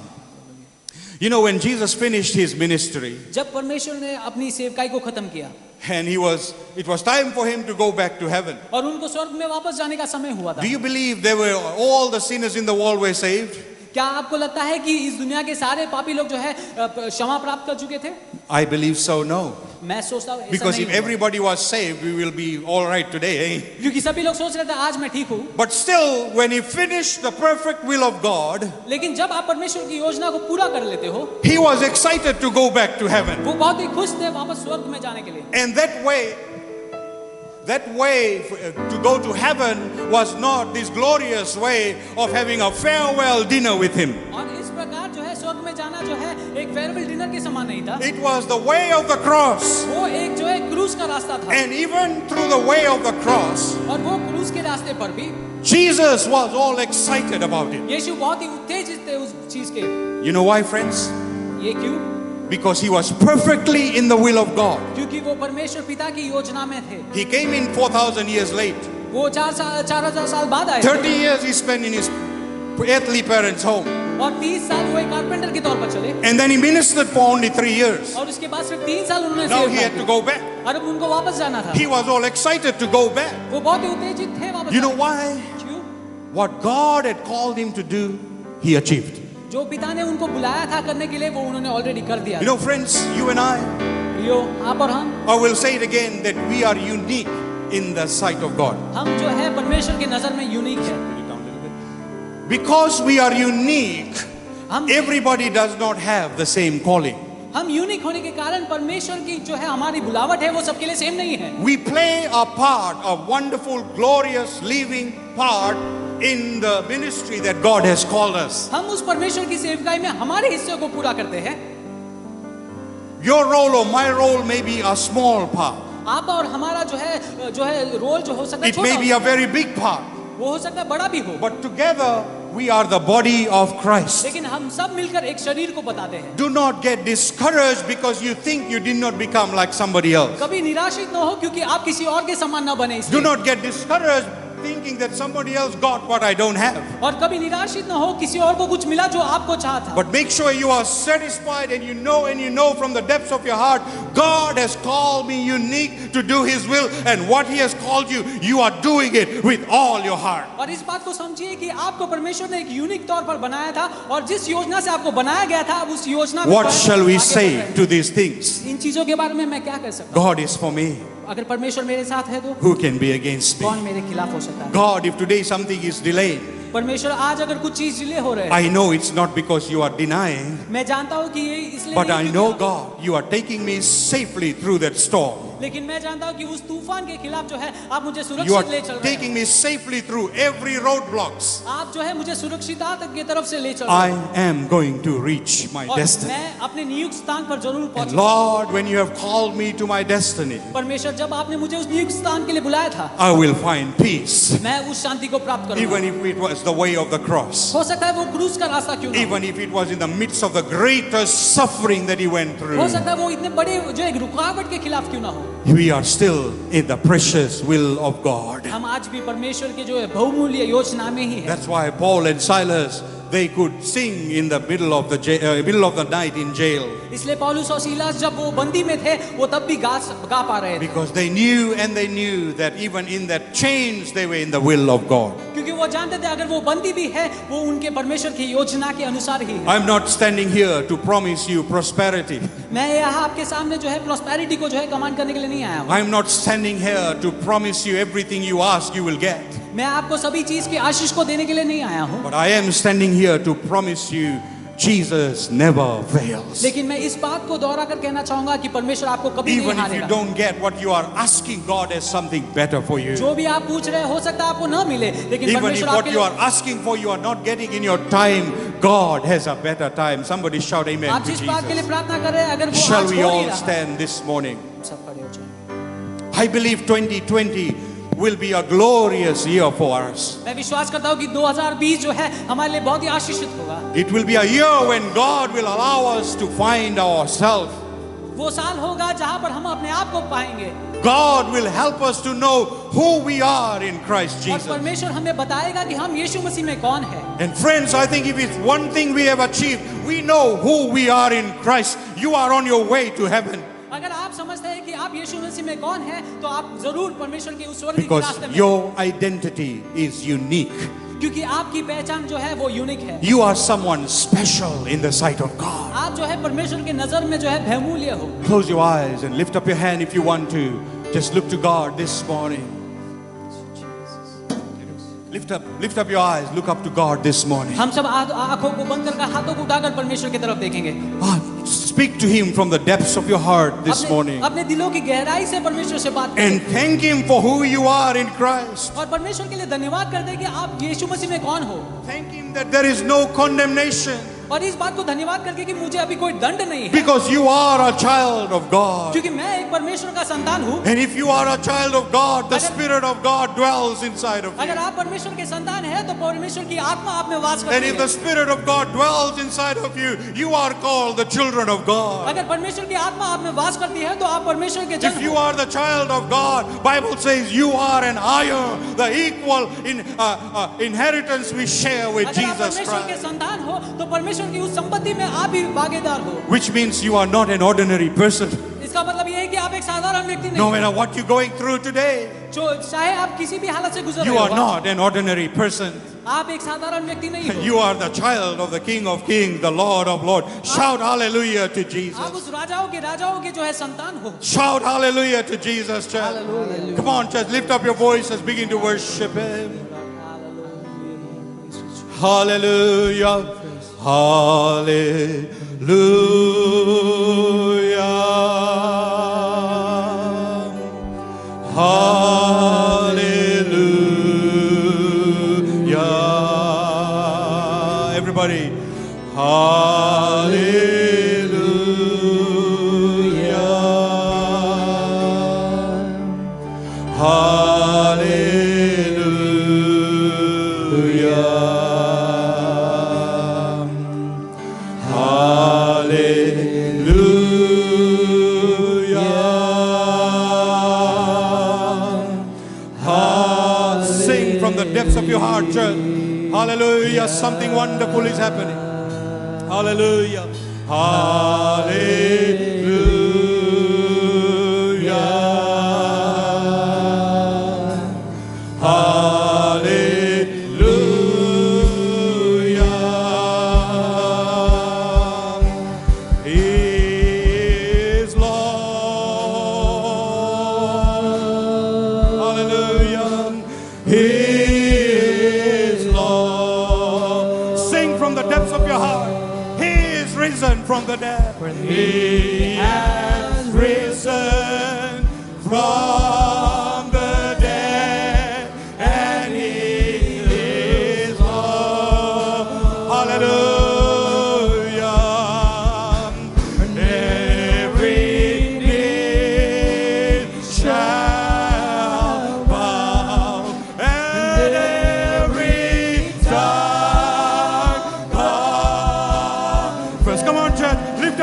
You know, when Jesus finished his ministry जब परमेश्वर ने अपनी सेवकाई को खत्म किया and it was time for him to go back to heaven. और उनको स्वर्ग में वापस जाने का समय हुआ था, Do you believe there were all the sinners in the world were saved? क्या आपको लगता है कि इस दुनिया के सारे पापी लोग जो है क्षमा प्राप्त कर चुके थे? I believe so, no. मैं सोचता हूँ ऐसा Because नहीं if हुआ। everybody was saved, we will be all right today. Eh? क्योंकि सभी लोग सोच रहे थे आज मैं ठीक हूँ, But still, when he finished the perfect will of God, लेकिन जब आप परमेश्वर की योजना को पूरा कर लेते हो, he was excited to go back to heaven. वो बहुत ही खुश थे वापस स्वर्ग में जाने के लिए। And that way to go to heaven was not this glorious way of having a farewell dinner with him. और इस प्रकार जो है स्वर्ग में जाना जो है एक फेयरवेल डिनर के समान नहीं था, It was the way of the cross. वो एक जो है क्रूस का रास्ता था। And even through the way of the cross, और वो क्रूस के रास्ते पर भी Jesus was all excited about it. यीशु बहुत ही उत्तेजित थे उस चीज के। You know why, friends? ये क्यों? Because he was perfectly in the will of God. क्योंकि वो परमेश्वर पिता की योजना में थे। He came in 4,000 years late. वो 4,000 साल बाद आए 30 years he spent in his earthly parents' home. और 30 साल वो एक कारपेंटर के तौर पर चले And then he ministered for only 3 years. और उसके बाद सिर्फ 3 साल उन्होंने Now he सेवा had to की। go back. और अब उनको वापस जाना था। He was all excited to go back. वो बहुत ही उत्तेजित थे वापस You know जाने why? के। क्यों? What God had called him to do, he achieved. जो पिता ने उनको बुलाया था करने के लिए वो उन्होंने ऑलरेडी कर दिया। You know, friends, you and I आप और हम will say it again that we are unique in the sight of God. हम जो है परमेश्वर की नजर में यूनिक है। Because we are unique, हम everybody does not have the same calling. हम यूनिक होने के कारण परमेश्वर की जो है हमारी बुलावट है वो सबके लिए सेम नहीं है। We play a part, a wonderful, glorious, living part in the ministry that God has called us. हम उस परमेश्वर की सेवकाई में हमारे हिस्से को पूरा करते हैं। Your role or my role may be a small part. आप और हमारा जो है रोल जो हो सकता है It may be छोटा, a very big part. वो हो सकता है बड़ा भी हो, But together we are the body of Christ. लेकिन हम सब मिलकर एक शरीर को बताते हैं। Do not get discouraged because you think you did not become like somebody else. कभी निराशित न हो क्योंकि आप किसी और के समान न बने Do इसलिए। not get discouraged thinking that somebody else got what I don't have. और कभी निराशित न हो किसी और को कुछ मिला जो आपको चाहा था। But make sure you are satisfied and you know from the depths of your heart, God has called me unique to do His will, and what He has called you, you are doing it with all your heart. और इस बात को समझिए कि आपको परमेश्वर ने एक यूनिक तौर पर बनाया था और जिस योजना से आपको बनाया गया था अब उस योजना में What shall we आगे बढ़ say रहे हैं। to these things? इन चीजों के बारे में मैं क्या कर सकता हूँ? God is for me. अगर परमेश्वर मेरे साथ है तो Who can be against me? कौन मेरे खिलाफ हो सकता है? God, if today something is delayed, परमेश्वर आज अगर कुछ चीज डिले हो रहे हैं, I know it's not because you are denying, मैं जानता हूँ कि ये इसलिए but नहीं I क्योंकि know आप- God, you are taking me safely through that storm. लेकिन मैं जानता हूँ कि उस तूफान के खिलाफ जो है आप मुझे You are सुरक्षित ले चल रहे taking हैं। me safely through every roadblocks. आप जो है मुझे सुरक्षितता तक की तरफ से ले चल I रहे हैं am going to reach my और destiny. मैं अपने नियुक्त स्थान पर जरूर And पहुंचूंगा। Lord, when you have called me to my destiny, परमेश्वर जब आपने मुझे उस नियुक्त स्थान के लिए बुलाया था I will find peace. मैं उस शांति को प्राप्त करूंगा। Even if it was the way of the cross. हो सकता है वो क्रूस का रास्ता क्यों ना हो। Even if it was in the midst of the greatest suffering that he went हो through. सकता है वो इतने बड़े जो एक रुकावट के खिलाफ क्यों ना हो। We are still in the precious will of God. हम आज भी परमेश्वर के जो है बहुमूल्य योजना में ही है। That's why Paul and Silas, they could sing in the middle of the night in jail. इसलिए पौलुस और सीलास जब वो बंदी में थे वो तब भी गा पा रहे थे Because they knew that even in that chains they were in the will of God. क्योंकि वो जानते थे अगर वो बंदी भी है वो उनके परमेश्वर की योजना के अनुसार ही है। I'm not standing here to promise you prosperity. मैं यहाँ आपके सामने जो है प्रॉस्पेरिटी को जो है कमांड करने के लिए नहीं आया हूँ। I'm not standing here to promise you everything you ask you will get. मैं आपको सभी चीज की आशीष को देने के लिए नहीं आया हूँ। But I am standing here to promise you Jesus never fails. लेकिन मैं इस बात को दोहरा कर कहना चाहूंगा कि परमेश्वर आपको कभी नहीं Even if you हारेगा। don't get what you are asking, God has something better for you. जो भी आप पूछ रहे हैं हो सकता है आपको ना मिले लेकिन Even if परमेश्वर what आपके you लिए are asking for you are not getting in your time, God has a better time. Somebody shout amen आप to जिस बात के लिए Jesus. प्रार्थना कर रहे हैं अगर वो Shall आज we हो नहीं all रहा stand this morning? सब खड़े हो जाएं। I believe 2020 will be a glorious year for us. मैं विश्वास करता हूँ कि 2020 जो है हमारे लिए बहुत ही आशीषित होगा। It will be a year when God will allow us to find ourselves. वो साल होगा जहाँ पर हम अपने आप को पाएंगे God will help us to know who we are in Christ और Jesus. परमेश्वर हमें बताएगा कि हम यीशु मसीह में कौन है। And friends, I think if it's one thing we have achieved, we know who we are in Christ. You are on your way to heaven. अगर आप समझते हैं कि आप यीशु मसीह में कौन है तो आप जरूर परमेश्वर के उस स्वर्ग के Because रास्ते में your identity is unique. क्योंकि आपकी पहचान जो है वो यूनिक है। You are someone special in the sight of God. आप जो है परमेश्वर के नजर में जो है बहुमूल्य हो। Close your eyes and lift up your hand if you want to. Just look to God this morning. Lift up your eyes. Look up to God this morning. हम सब आंखों को बंद करके हाथों को उठाकर परमेश्वर की तरफ देखेंगे। Speak to Him from the depths of your heart this morning. अपने दिलों की गहराई से परमेश्वर से बात करें And thank Him for who you are in Christ. और परमेश्वर के लिए धन्यवाद करते हैं कि आप यीशु मसीह में कौन हो Thank Him that there is no condemnation. और इस बात को धन्यवाद करके कि मुझे अभी कोई दंड नहीं है Because you are a child of God. क्योंकि मैं एक परमेश्वर का संतान हूँ। And if you are a child of God, the Spirit of God dwells inside of अगर you. आप परमेश्वर के संतान हैं तो परमेश्वर की आत्मा आप में वास And करती if the है। Spirit of God dwells inside of you, you are called the children of God. अगर परमेश्वर की आत्मा आप में वास करती है तो आप परमेश्वर के If जन you हो। are the child of God, Bible says you are an heir, the equal inheritance we share with अगर आप Jesus परमेश्वर के Christ. संतान हो तो परमेश्वर की उस संपत्ति में आप भी भागीदार हो। Which means you are not an ordinary person. इसका मतलब ये है कि आप एक साधारण व्यक्ति No नहीं matter what you're going through today, जो चाहे आप किसी भी हालत से गुजर you रहे are हो not an ordinary person. आप एक साधारण व्यक्ति नहीं हो। You are the child of the King of Kings, the Lord of Lords. Shout hallelujah to आप Jesus. उस राजाओं के जो है संतान हो। Shout hallelujah to Jesus, church. Come on, church, lift up your voices, begin to worship Him. Hallelujah. Hallelujah. Hallelujah. Everybody. Hallelujah. Sing from the depths of your heart, church. Hallelujah. Something wonderful is happening. Hallelujah. Hallelujah. Hallelujah. He is Lord. Hallelujah. He is Lord. Sing from the depths of your heart. He is risen from the dead. He has risen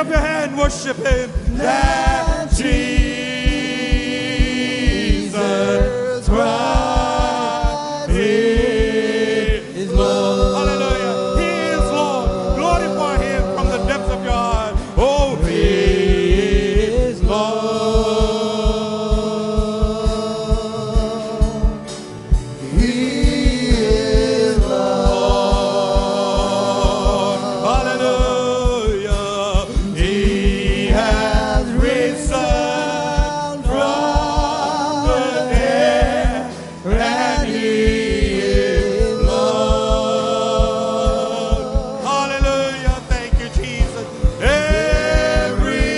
up your hand, worship Him. That Jesus Christ is Lord. Hallelujah. He is Lord. Glorify Him from the depths of your heart. Oh, He is Lord. He is Lord. Hallelujah. He has risen from the dead, and He is Lord. Hallelujah. Thank you, Jesus. Every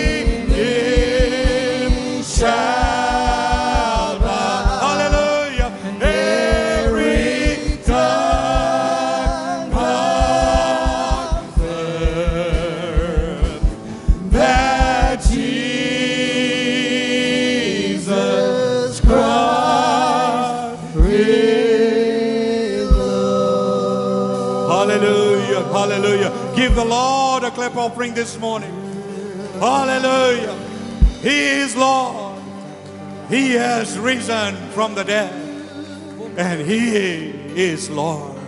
knee shall bow. Hallelujah. Every tongue confess that Jesus Christ is Lord. Hallelujah. Hallelujah. Give the Lord a clap offering this morning. Hallelujah. He is Lord. He has risen from the dead, and He is Lord.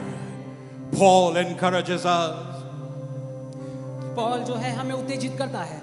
Paul encourages us Paul जो है हमें उत्तेजित करता है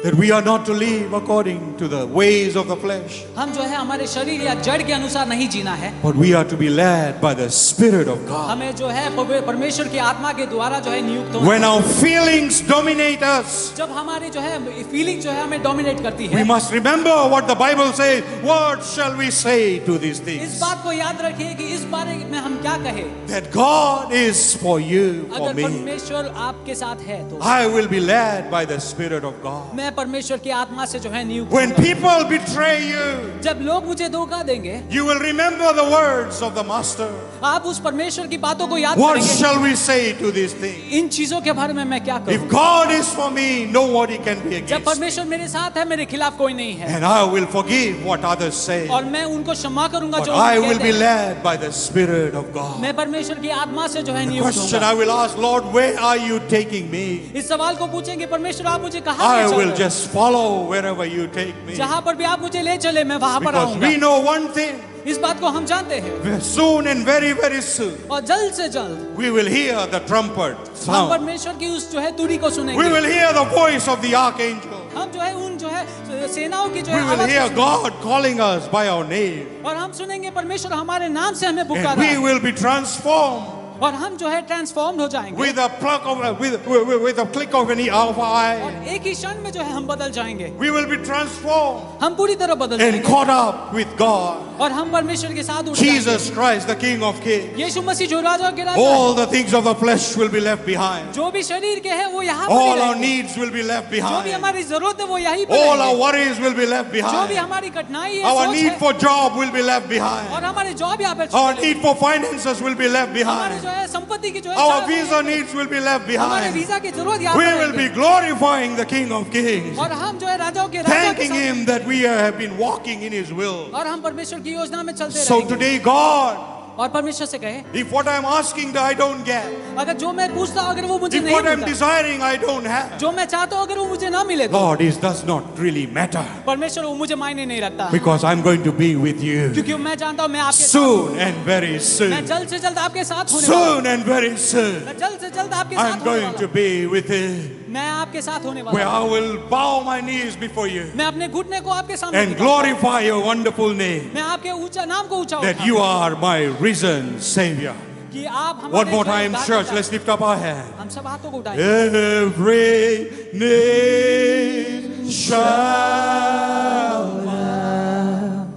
that we are not to live according to the ways of the flesh, हम जो है हमारे शरीर या जड़ के अनुसार नहीं जीना है, but we are to be led by the Spirit of God. हमें जो है परमेश्वर की आत्मा के द्वारा जो है नियुक्त होना When our feelings dominate us, जब हमारी जो है फीलिंग जो है हमें डोमिनेट करती we है, must remember what the Bible says. What shall we say to these इस things? बात को याद रखिए कि इस बारे में हम क्या कहें। That God is for you, for अगर me. परमेश्वर आपके साथ है तो I will be led by the Spirit of God. मैं परमेश्वर की आत्मा से जो है नियुक्त When होऊंगा। people betray you, जब लोग मुझे धोखा देंगे, you will remember the words of the Master. आप उस परमेश्वर की बातों को याद What करेंगे। shall we say to these things? इन चीजों के बारे में मैं क्या If करूं? God is for me, nobody can be जब against me. परमेश्वर मेरे साथ है, मेरे खिलाफ कोई नहीं है, And I will forgive what others say. और मैं उनको क्षमा करूंगा But जो I उनको will कहते be हैं। led by the Spirit of God. मैं परमेश्वर की आत्मा से जो है The नियुक्त question होऊंगा। I will ask, Lord, where are you taking me? इस सवाल को पूछेंगे, परमेश्वर आप मुझे कहाँ I ले चल will रहे हो? just follow wherever you take me. जहाँ पर भी आप मुझे ले चले मैं वहाँ पर Because we आऊंगा। know one thing. इस बात को हम जानते हैं, Soon and very, very soon, और जल्द से जल्द we will hear the trumpet हम sound. परमेश्वर की उस जो है तुरी को We सुनेंगे। will hear the voice of the archangel. हम जो है उन जो है सेनाओं की जो We है will आवाज hear को सुनेंगे। God calling us by our name. और हम सुनेंगे परमेश्वर हमारे नाम से हमें And पुकारा we है। will be transformed और हम जो है ट्रांसफॉर्म हो जाएंगे, with a pluck of with a click of an of our eye. और एक ही क्षण में जो है हम बदल जाएंगे, We will be transformed हम पूरी तरह बदल and जाएंगे, caught up with God. और हम परमेश्वर के साथ उठ जाएंगे। Jesus Christ, the King of Kings. यीशु मसीह जो राजा के राजा है, All the things of the flesh will be left behind. जो भी शरीर के है वो यहाँ पर ही All our रहेंगे। needs will be left जो भी behind. हमारी जरूरत है वो यहीं पर All our रहेंगे। worries will be left जो भी behind. हमारी कठिनाई है, Our सोच need है, for job will be left behind. और हमारे जॉब यहाँ पे Our छूट need for finances will be left हमारे behind. जो है संपत्ति की जो है Our चाह- visa needs will be left हमारे behind. वीजा की जरूरत यहाँ We पर will be रहेगी। glorifying the King of Kings, और हम जो है राजाओं के राजा के thanking साथ, Him that we have been walking in His will. और हम परमेश्वर की योजना में चलते So रहेंगे। today, God, और परमेश्वर से कहे, if what I'm asking that I don't get, अगर जो मैं पूछता हूँ अगर वो मुझे if नहीं what I'm मिलता, desiring I don't have, जो मैं चाहता हूँ अगर वो मुझे ना मिले तो Lord, it does not really matter परमेश्वर वो मुझे मायने नहीं रखता, because I'm going to be with you क्योंकि मैं जानता हूँ मैं आपके साथ soon and very मैं soon. जल्द से जल्द आपके साथ होने वाला हूँ। Soon and very soon, मैं जल्द से जल्द आपके साथ I'm होने going वाला to हूँ। be with you, मैं आपके साथ होने वाला where हूँ। I will bow my knees before you मैं अपने घुटने को आपके सामने and झुकाऊंगा। glorify your wonderful name, मैं आपके ऊंचा नाम को ऊंचा that you are my risen Savior. कि आप हमारे One more जो है time, उद्धारकर्ता church, हैं। let's lift up our hands. हम सब हाथों को उठाएं। Every knee shall bow,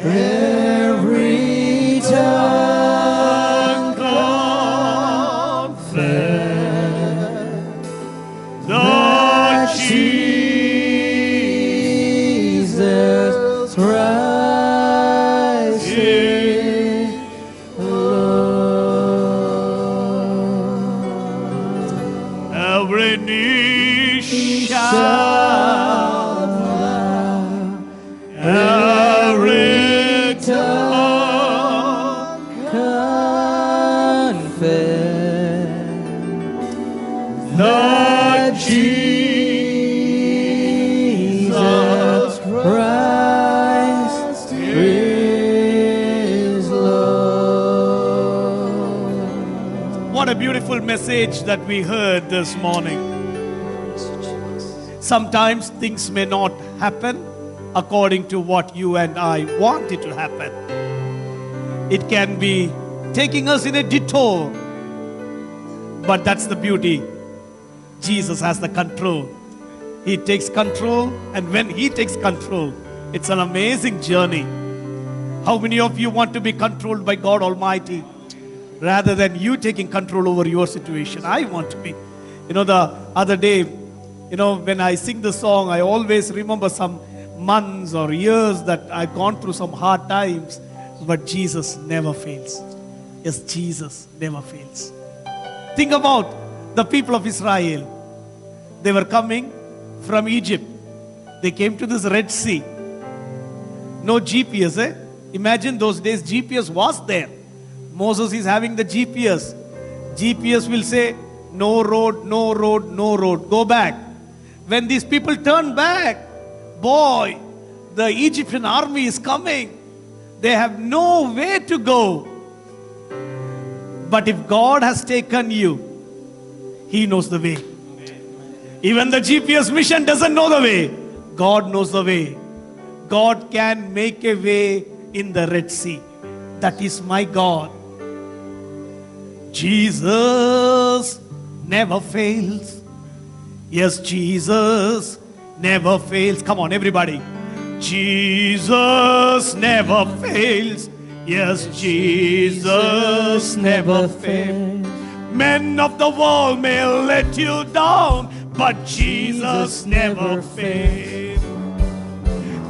every tongue confess that Jesus Christ is Lord. Every knee shall message that we heard this morning. Sometimes things may not happen according to what you and I want it to happen. It can be taking us in a detour, but that's the beauty. Jesus has the control. He takes control, and when He takes control, it's an amazing journey. How many of you want to be controlled by God Almighty rather than you taking control over your situation? I want to be. The other day, when I sing the song, I always remember some months or years that I've gone through some hard times, but Jesus never fails. Yes, Jesus never fails. Think about the people of Israel. They were coming from Egypt. They came to this Red Sea. No GPS, eh? Imagine those days GPS was there. Moses is having the GPS. GPS will say, no road, no road, no road. Go back. When these people turn back, boy, the Egyptian army is coming. They have no way to go. But if God has taken you, He knows the way. Even the GPS mission doesn't know the way. God knows the way. God can make a way in the Red Sea. That is my God. Jesus never fails. Yes, Jesus never fails. Come on, everybody. Jesus never fails. Yes, Jesus never fails. Men of the world may let you down, but Jesus never fails.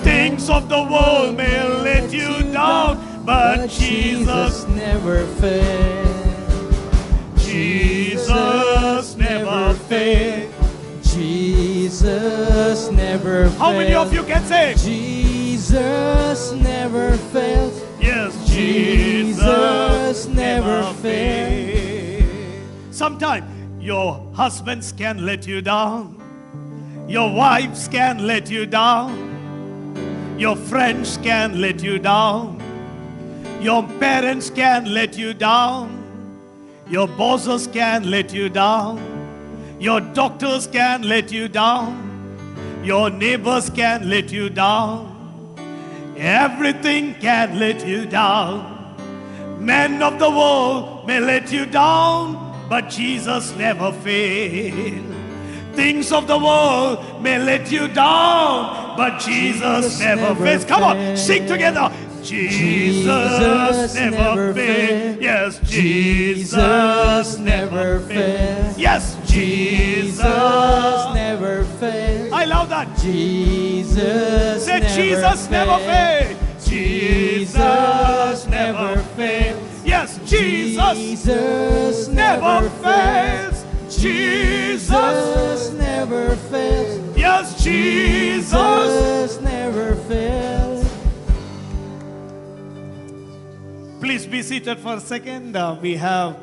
Things of the world may let you down, but Jesus never fails. Jesus never fails. Jesus never fails. How many of you can say? Jesus never fails. Yes, Jesus never fails. Sometimes your husbands can let you down. Your wives can let you down. Your friends can let you down. Your parents can let you down. Your bosses can let you down. Your doctors can let you down. Your neighbors can let you down. Everything can let you down. Men of the world may let you down, but Jesus never fails. Things of the world may let you down, but Jesus never fails. Come on, sing together. Jesus never fails. Yes, Jesus never fails. Yes, Jesus never fails. I love that. Jesus Say Jesus never fails. Jesus never fails. Yes, Jesus never fails. Jesus never fails. Yes, Jesus never fails. Please be seated for a second. We have